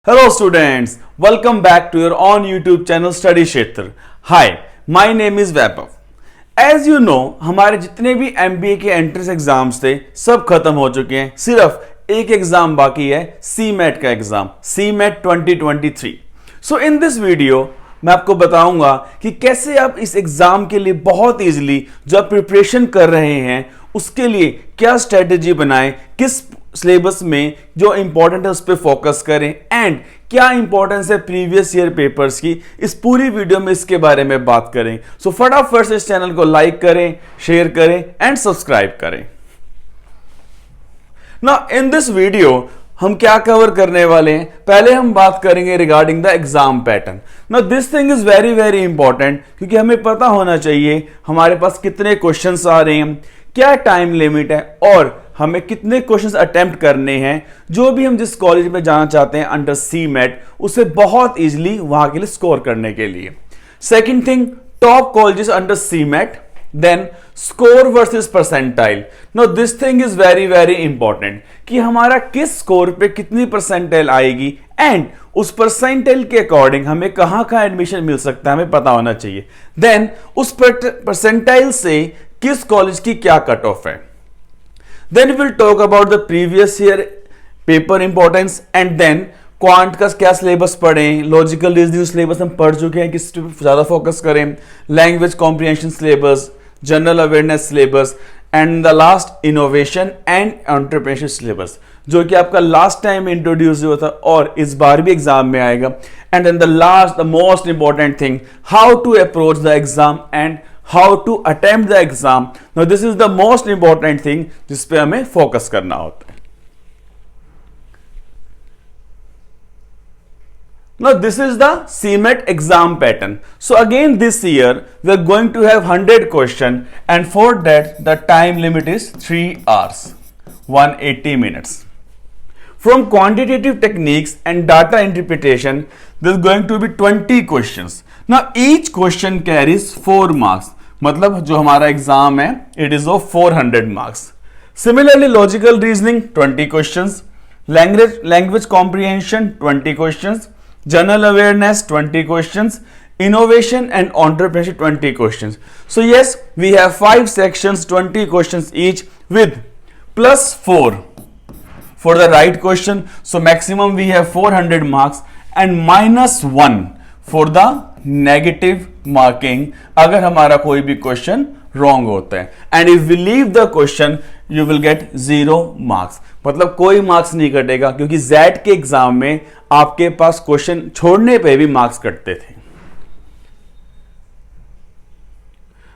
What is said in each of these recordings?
Hello students, welcome back to your own YouTube channel Study Kshetra. Hi, my name is Vaibhav. As you know, हमारे जितने भी MBA के entrance exams थे सब खत्म हो चुके हैं. सिर्फ एक एग्जाम बाकी है, CMAT का exam, CMAT 2023. So in this video मैं आपको बताऊंगा कि कैसे आप इस एग्जाम के लिए बहुत इजीली जो आप प्रिपरेशन कर रहे हैं उसके लिए क्या स्ट्रेटेजी बनाएं, किस सिलेबस में जो इंपॉर्टेंट है उस पर फोकस करें एंड क्या इंपॉर्टेंस है प्रीवियस ईयर पेपर्स की. इस पूरी वीडियो में इसके बारे में बात करें. सो फटाफट से इस चैनल को लाइक करें, शेयर करें एंड सब्सक्राइब करें. नाउ इन दिस वीडियो हम क्या कवर करने वाले हैं. पहले हम बात करेंगे regarding the exam pattern. Now this thing is very very important क्योंकि हमें पता होना चाहिए हमारे पास कितने क्वेश्चंस आ रहे हैं, क्या टाइम लिमिट है और हमें कितने क्वेश्चंस अटेम्प्ट करने हैं. जो भी हम जिस कॉलेज में जाना चाहते हैं अंडर सीमेट उसे बहुत इजीली वहां के लिए स्कोर करने के लिए. Second thing, top colleges under CMAT, then score versus percentile. No this thing is very very important कि हमारा किस स्कोर पे कितनी परसेंटाइल आएगी एंड उस परसेंटाइल के अकॉर्डिंग हमें कहां कहां एडमिशन मिल सकता है हमें पता होना चाहिए. देन उस परसेंटाइल से किस कॉलेज की क्या कट ऑफ है. Then we will talk about the previous year paper importance and then quant का क्या सिलेबस पढ़ें, लॉजिकल रीजनिंग सिलेबस हम पढ़ चुके हैं, किस पे ज़्यादा फोकस करें, language comprehension syllabus, general awareness syllabus and the last innovation and entrepreneurship syllabus जो कि आपका लास्ट टाइम इंट्रोड्यूस हुआ था और इस बार भी एग्जाम में आएगा. And then the last the most important thing, how to approach the exam and how to attempt the exam. Now this is the most important thing जिस पे हमें फोकस करना होता है. Now this is the CMAT exam pattern. So again this year we are going to have 100 question and for that the time limit is 3 hours 180 minutes. From quantitative techniques and data interpretation there is going to be 20 questions. Now each question carries 4 marks. मतलब जो हमारा exam है it is of 400 marks. Similarly logical reasoning 20 questions, language comprehension 20 questions, general awareness 20 questions, innovation and entrepreneurship 20 questions. So yes we have 5 sections 20 questions each with +4 for the right question. So maximum we have 400 marks and -1 for the negative marking अगर हमारा कोई भी question wrong होता है. And if we leave the question you will gate 0 marks. मतलब कोई marks नहीं कटेगा क्योंकि जेड के एग्जाम में आपके पास क्वेश्चन छोड़ने पे भी मार्क्स कटते थे.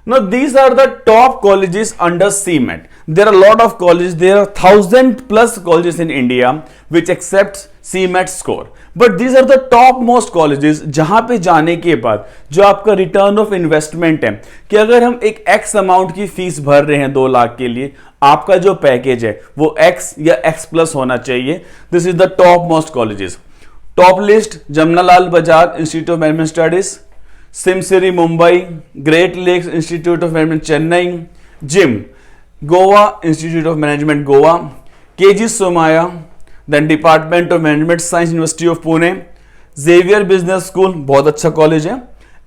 Now these are the top colleges under CMAT. There are a lot of colleges. There are 1,000+ colleges in India which accepts CMAT score. But these are the top most colleges जहां पे जाने के बाद जो आपका return of investment है कि अगर हम एक X अमाउंट की फीस भर रहे हैं 2 लाख के लिए, आपका जो पैकेज है वो X या X+ होना चाहिए. This is the top most colleges. Top list, Jamnalal Bajaj institute of management studies, SIMSREE Mumbai, great lakes institute of management Chennai, GIM Goa institute of management Goa, KJ Somaiya, then department of management science university of Pune, Xavier business school बहुत अच्छा college है,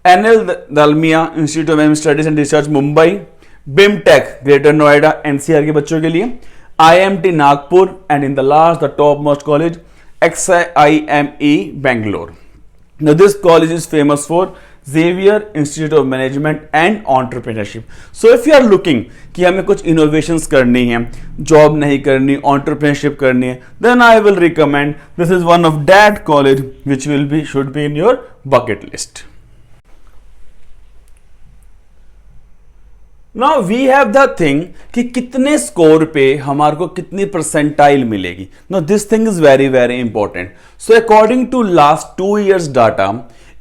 NL Dalmia institute of management studies and research Mumbai, BIMTECH greater Noida NCR के बच्चों के लिए, IMT Nagpur and in the last the top most college XIME Bangalore. Now this college is famous for Xavier Institute of Management and Entrepreneurship. So if you are looking कि हमें कुछ innovations करनी है, job नहीं करनी, entrepreneurship करनी है, then I will recommend this is one of that college which should be in your bucket list. Now we have the thing कि कितने स्कोर पे हमारे को कितनी परसेंटाइल मिलेगी. Now this thing is very very important. So according to last 2 years data,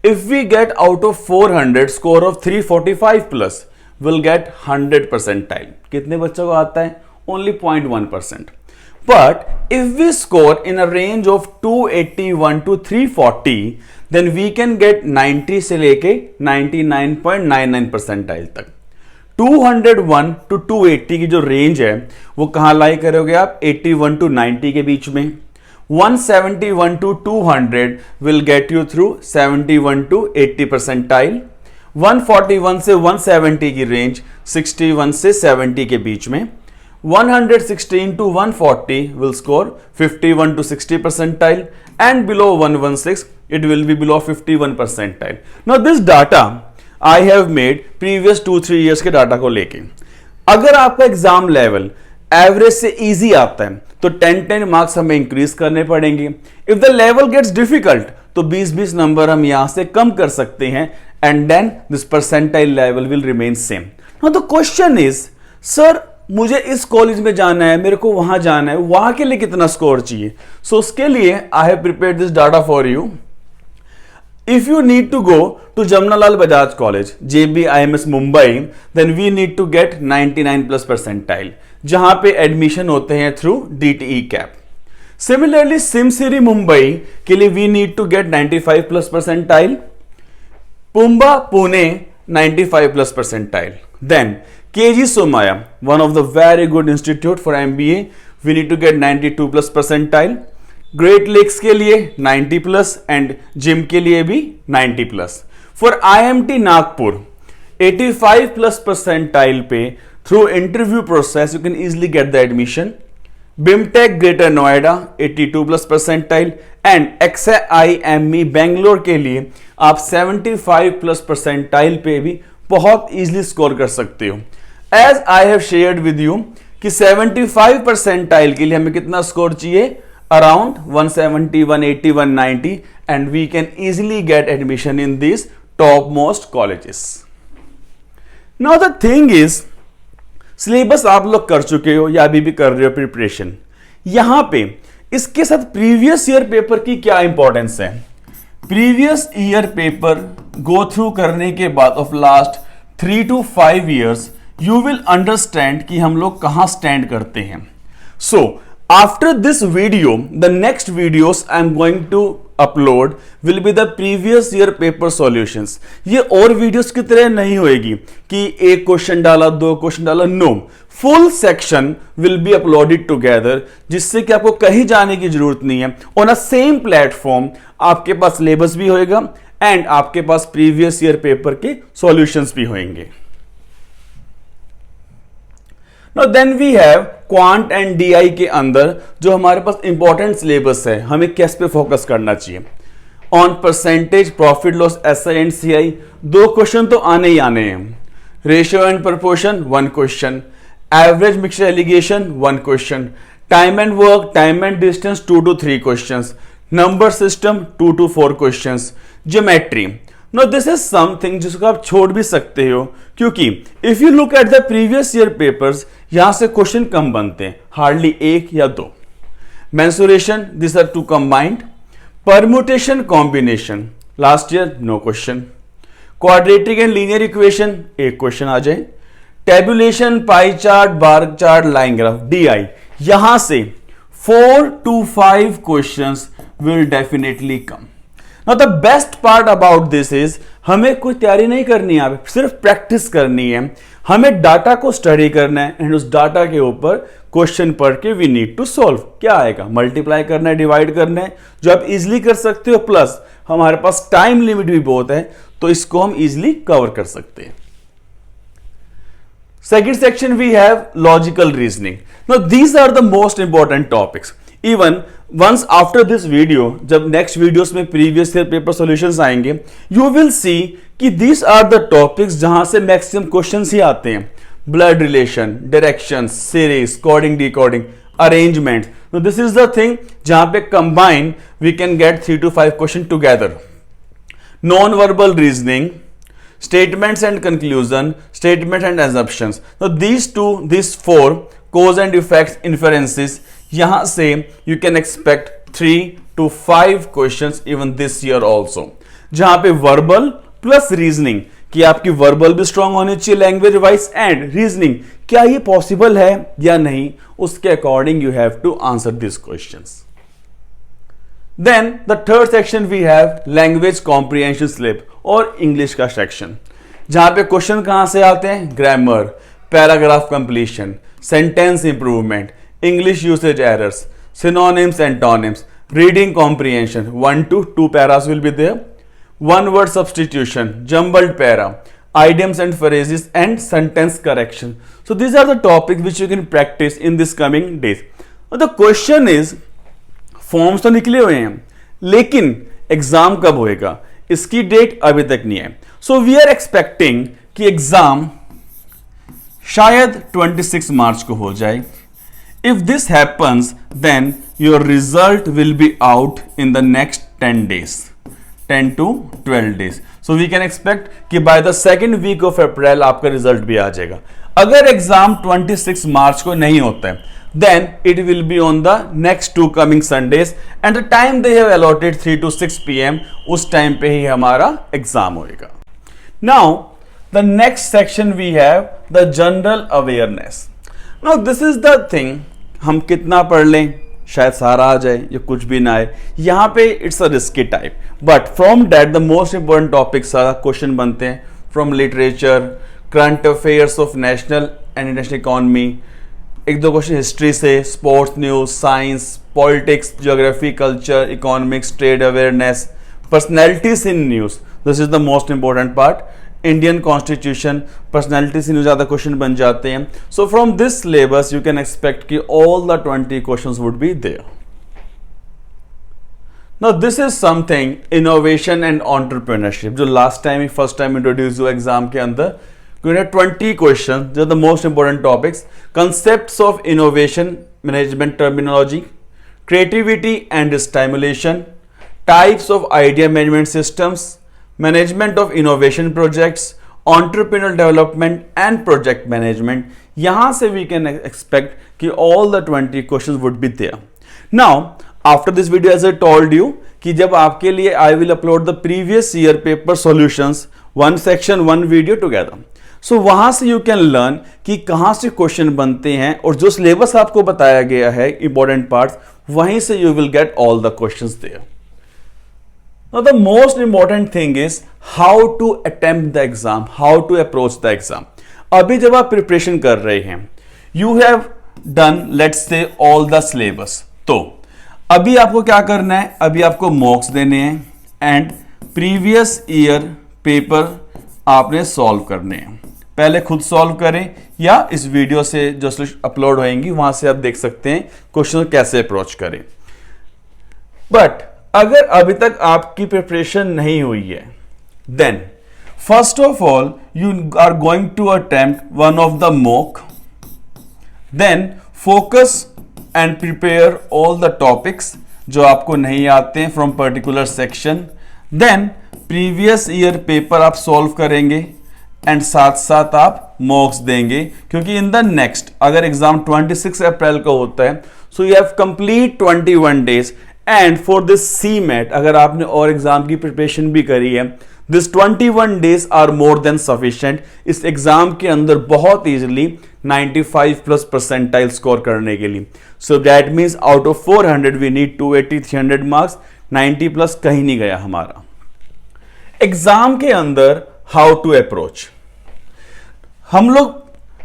if we get out of 400 score of 345+, we'll get 100 percentile. कितने बच्चों को आता है? Only 0.1%. But if we score in a range of 281 to 340, then we can get 90 से लेके 99.99 percentile तक. 201 to 280 की जो रेंज है वो कहां लाई करोगे आप? 81 to 90 के बीच में. 171 to 200 will get you through 71 to 80 percentile. 141 से 170 की रेंज 61 से 70 के बीच में. 116 to 140 will score 51 to 60 percentile, and below 116 it will be below 51 percentile. Now this data I have made previous 2-3 years के डाटा को लेके. अगर आपका एग्जाम लेवल एवरेज से इजी आता है तो 10-10 मार्क्स हमें इंक्रीज करने पड़ेंगे. If the level gets difficult तो 20-20 नंबर हम यहां से कम कर सकते हैं, and then this percentile level will remain same. Now the question is, sir मुझे इस कॉलेज में जाना है, मेरे को वहां जाना है, वहां के लिए कितना स्कोर चाहिए? सो उसके लिए I have prepared this data for you. If you need to go to Jamnalal Bajaj College, JBIMS Mumbai, then we need to get 99 plus percentile, जहां पे एडमिशन होते हैं through DTE CAP. Similarly, SIMSREE Mumbai के लिए we need to get 95 plus percentile, PUMBA Pune 95 plus percentile. Then KG Somaya, one of the very good institute for MBA, we need to get 92 plus percentile. Great Lakes के लिए 90 plus and gym के लिए भी 90 plus. For IMT Nagpur 85 plus percentile पे through interview process you can easily get the admission. BIMTECH greater Noida 82 plus percentile, and XIME Bangalore के लिए आप 75 plus percentile पे भी बहुत इजिली स्कोर कर सकते हो. As I have shared with you कि 75 परसेंटाइल के लिए हमें कितना स्कोर चाहिए? Around 170, 180, 190, and we can easily get admission in these topmost colleges. Now the thing is, syllabus आप लोग कर चुके हो या अभी भी कर रहे हो प्रिपरेशन. यहां पे इसके साथ प्रीवियस ईयर पेपर की क्या इंपॉर्टेंस है? Previous year paper go through करने के बाद of last 3 to 5 years you will understand कि हम लोग कहां स्टैंड करते हैं. सो after this video, the next videos I am going to upload will be the previous year paper solutions. ये और वीडियोस की तरह नहीं होएगी कि एक क्वेश्चन डाला, 2 क्वेश्चन डाला. No, full section will be uploaded together, जिससे कि आपको कहीं जाने की जरूरत नहीं है. ऑन अ सेम प्लेटफॉर्म आपके पास सिलेबस भी होएगा एंड आपके पास प्रीवियस ईयर पेपर के सॉल्यूशंस भी होंगे. Now then we have quant and DI के अंदर जो हमारे पास इंपॉर्टेंट सिलेबस है, हमें किस पे फोकस करना चाहिए? On percentage, profit loss, SI and CI 2 question तो आने ही आने हैं. Ratio and proportion 1 question. Average mixture allegation 1 question. Time and work, time and distance 2 to 3 questions. Number system 2 to 4 questions. Geometry. Now this is something जिसको आप छोड़ भी सकते हो, क्योंकि if you look at the previous year papers यहां से question कम बनते हैं, हार्डली 1 या 2. Mensuration, these are 2 combined. Permutation, combination, last year no question. Quadratic and linear equation 1 question आ जाए. Tabulation, pie chart, bar chart, line graph, DI यहां से 4 to 5 questions will definitely come. Now the best part about this is हमें कोई तैयारी नहीं करनी है, सिर्फ प्रैक्टिस करनी है. हमें डाटा को स्टडी करना है एंड उस डाटा के ऊपर क्वेश्चन पढ़ के वी नीड टू सॉल्व. क्या आएगा? मल्टीप्लाई करना है, डिवाइड करना है, जो आप इजिली कर सकते हो. प्लस हमारे पास टाइम लिमिट भी बहुत है तो इसको हम इजिली कवर कर सकते हैं. Second section we have logical reasoning. Now these are the most important topics. Even once after this video, जब next videos में previous year paper solutions आएंगे, you will see कि these are the topics जहां से maximum questions ही आते हैं. Blood relation, directions, series, coding, decoding, arrangement. So this is the thing जहां पे combine we can get 3 to 5 questions together. Non-verbal reasoning, statements and conclusion, statement and assumptions. So these 4 cause and effects, inferences, यहां से you can expect 3 to 5 questions even this year also. जहां पे verbal plus reasoning कि आपकी verbal भी strong होनी चाहिए language wise, and reasoning क्या ये पॉसिबल है या नहीं, उसके according you have to answer these questions. Then the third section we have language comprehension slip और इंग्लिश का सेक्शन, जहां पे क्वेश्चन कहां से आते हैं? Grammar, paragraph completion, sentence improvement, English usage errors, synonyms, antonyms, reading comprehension, 1 to 2 paras will be there, one word substitution, jumbled para, idioms and phrases, and sentence correction. So these are the topics which you can practice in this coming days. Now the question is, forms तो निकले हुए हैं लेकिन exam कब होएगा, इसकी date अभी तक नहीं है. सो वी आर एक्सपेक्टिंग कि एग्जाम शायद 26 मार्च को हो जाए. If this happens then your result will be out in the next 10 days, 10 to 12 days. So we can expect कि by the second week of April आपका रिजल्ट भी आ जाएगा. अगर एग्जाम 26 मार्च को नहीं होता है, then it will be on the next 2 coming Sundays and the time they have allotted 3 to 6 p.m. उस टाइम पे ही हमारा एग्जाम होएगा. Now the next section we have the general awareness. Now this is the thing, हम कितना पढ़ लें, शायद सारा आ जाए या कुछ भी ना आए. यहाँ पे it's a risky type, but from that the most important topic सारा क्वेश्चन बनते हैं from literature, current affairs of national and international economy, एक दो क्वेश्चन हिस्ट्री से, sports news, science, politics, geography, culture, economics, trade awareness, personalities in news. This is the most important part. Indian constitution, personalities in news ज़्यादा question बन जाते हैं. So from this syllabus you can expect कि all the 20 questions would be there. Now this is something innovation and entrepreneurship, जो last time ही first time introduce हुआ exam के अंदर. 20 questions, they're the most important topics. Concepts of innovation management terminology, creativity and stimulation, types of idea management systems, management of innovation projects, entrepreneurial development and project management. यहाँ से we can expect कि all the 20 questions would be there. Now, after this video, as I told you, कि जब आपके लिए I will upload the previous year paper solutions, one section, one video together. सो वहां से you can learn कि कहां से क्वेश्चन बनते हैं और जो सिलेबस आपको बताया गया है इंपॉर्टेंट पार्ट्स, वहीं से you will get all the questions there. Now the most important thing is how to attempt the exam, how to approach the exam. अभी जब आप प्रिपरेशन कर रहे हैं, you have done let's say all the syllabus, तो अभी आपको क्या करना है, अभी आपको मॉक्स देने हैं एंड प्रीवियस ईयर पेपर आपने सॉल्व करने हैं. पहले खुद सॉल्व करें या इस वीडियो से जो अपलोड होएंगी वहां से आप देख सकते हैं क्वेश्चन कैसे अप्रोच करें. बट अगर अभी तक आपकी प्रिपरेशन नहीं हुई है, then first of all you are going to attempt one of the mock, then focus and prepare all the topics जो आपको नहीं आते हैं from particular section. Then previous year paper आप सॉल्व करेंगे एंड साथ साथ आप मॉक्स देंगे, क्योंकि इन द नेक्स्ट अगर एग्जाम 26 अप्रैल को होता है, so you have complete 21 days. And for this CMAT अगर आपने और एग्जाम की प्रिपरेशन भी करी है, this 21 days are more than sufficient. इस एग्जाम के अंदर बहुत इजीली 95+ परसेंटाइल स्कोर करने के लिए. So that means out of 400 we need 280, 300 marks. 90+ कहीं नहीं गया हमारा. एग्जाम के अंदर हाउ टू अप्रोच, हम लोग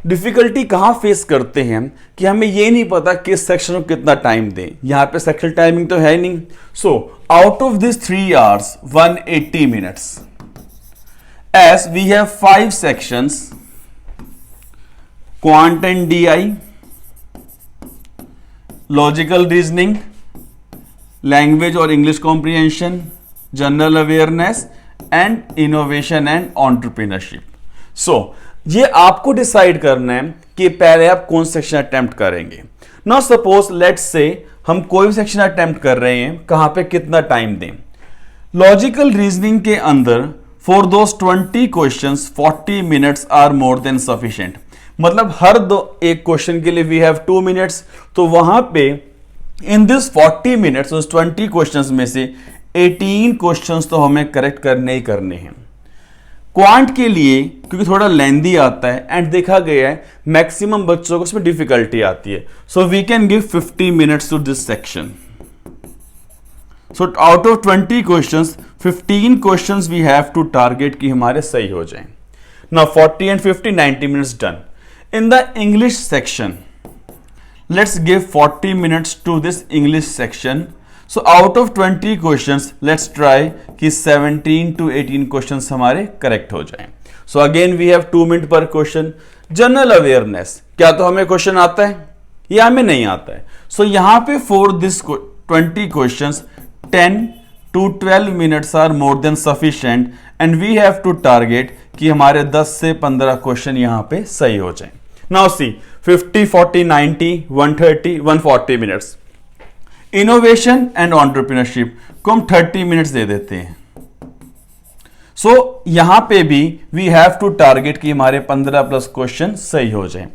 डिफिकल्टी कहां फेस करते हैं कि हमें यह नहीं पता किस सेक्शन को कितना टाइम दें. यहां पे सेक्शन टाइमिंग तो है नहीं. सो out of this 3 hours 180 minutes, as we have 5 sections, quant and DI, logical reasoning, language और English comprehension, general awareness and innovation and entrepreneurship. So ये आपको डिसाइड करना है कि पहले आप कौन सेक्शन अटेम्प्ट करेंगे. नाउ सपोज लेट्स से हम कोई भी सेक्शन अटेम्प्ट कर रहे हैं, कहां पे कितना टाइम दें. लॉजिकल रीजनिंग के अंदर for those 20 questions 40 minutes are more than sufficient. मतलब हर एक क्वेश्चन के लिए वी हैव 2 minutes. तो वहां पे इन दिस 40 minutes उस 20 क्वेश्चंस में से 18 क्वेश्चंस तो हमें करेक्ट करने ही करने हैं. क्वांट के लिए क्योंकि थोड़ा लेंदी आता है एंड देखा गया है मैक्सिमम बच्चों को इसमें डिफिकल्टी आती है. So we can give 50 minutes to this section. So out of 20 questions 15 questions we have to target कि हमारे सही हो जाएं. Now 40 and 50 90 minutes done. In the English section let's give 40 minutes to this English section. So out of 20 questions let's try कि 17 to 18 questions हमारे correct हो जाएं. So again we have 2 minute पर क्वेश्चन. जनरल अवेयरनेस, क्या तो हमें question आता है या हमें नहीं आता है. सो यहां पे for this 20 questions 10 to 12 minutes are more than sufficient and we have to target कि हमारे 10 से 15 क्वेश्चन यहां पे सही हो जाएं. Now see 50, 40, 90, 130, 140 minutes. Innovation and entrepreneurship को हम 30 मिनट्स दे देते हैं. सो यहां पे भी वी हैव टू टारगेट कि हमारे 15 प्लस क्वेश्चन सही हो जाएं.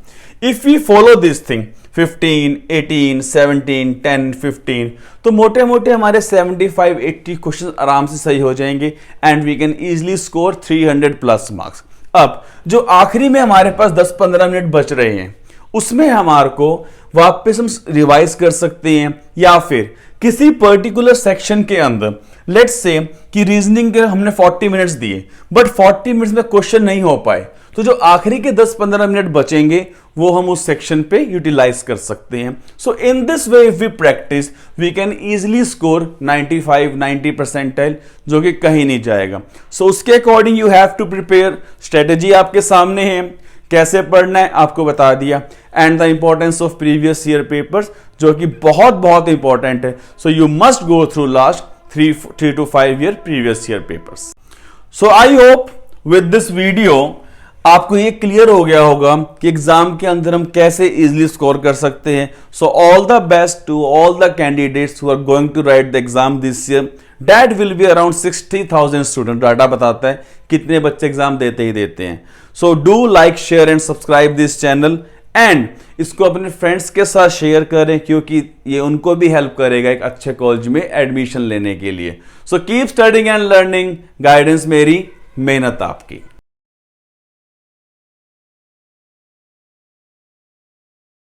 If we follow this thing 15, 18, 17, 10, 15 तो मोटे मोटे हमारे 75-80 क्वेश्चन आराम से सही हो जाएंगे and we can easily score 300 plus marks. अब जो आखिरी में हमारे पास 10-15 मिनट बच रहे हैं उसमें हमारे को वापस हम रिवाइज कर सकते हैं या फिर किसी पर्टिकुलर सेक्शन के अंदर लेट्स से कि रीजनिंग के हमने 40 मिनट्स दिए बट 40 मिनट्स में क्वेश्चन नहीं हो पाए तो जो आखिरी के 10-15 मिनट बचेंगे वो हम उस सेक्शन पे यूटिलाइज कर सकते हैं. So in this way if we practice we can easily score 95-90 percentile जो कि कहीं नहीं जाएगा. सो उसके according you have to prepare. Strategy आपके सामने है, कैसे पढ़ना है आपको बता दिया and the importance of previous year papers जो कि बहुत बहुत इंपॉर्टेंट है. So you must go through last 3 to 5 year previous year papers. So I hope with this video आपको ये क्लियर हो गया होगा कि एग्जाम के अंदर हम कैसे इजीली स्कोर कर सकते हैं. So all the best to all the candidates who are going to write the exam this year. That will be around 60,000 student. Data बताता है कितने बच्चे एग्जाम देते ही देते हैं. So do like, share and subscribe this channel and इसको अपने फ्रेंड्स के साथ शेयर करें क्योंकि ये उनको भी हेल्प करेगा एक अच्छे कॉलेज में एडमिशन लेने के लिए. So keep studying and learning. Guidance मेरी, मेहनत आपकी.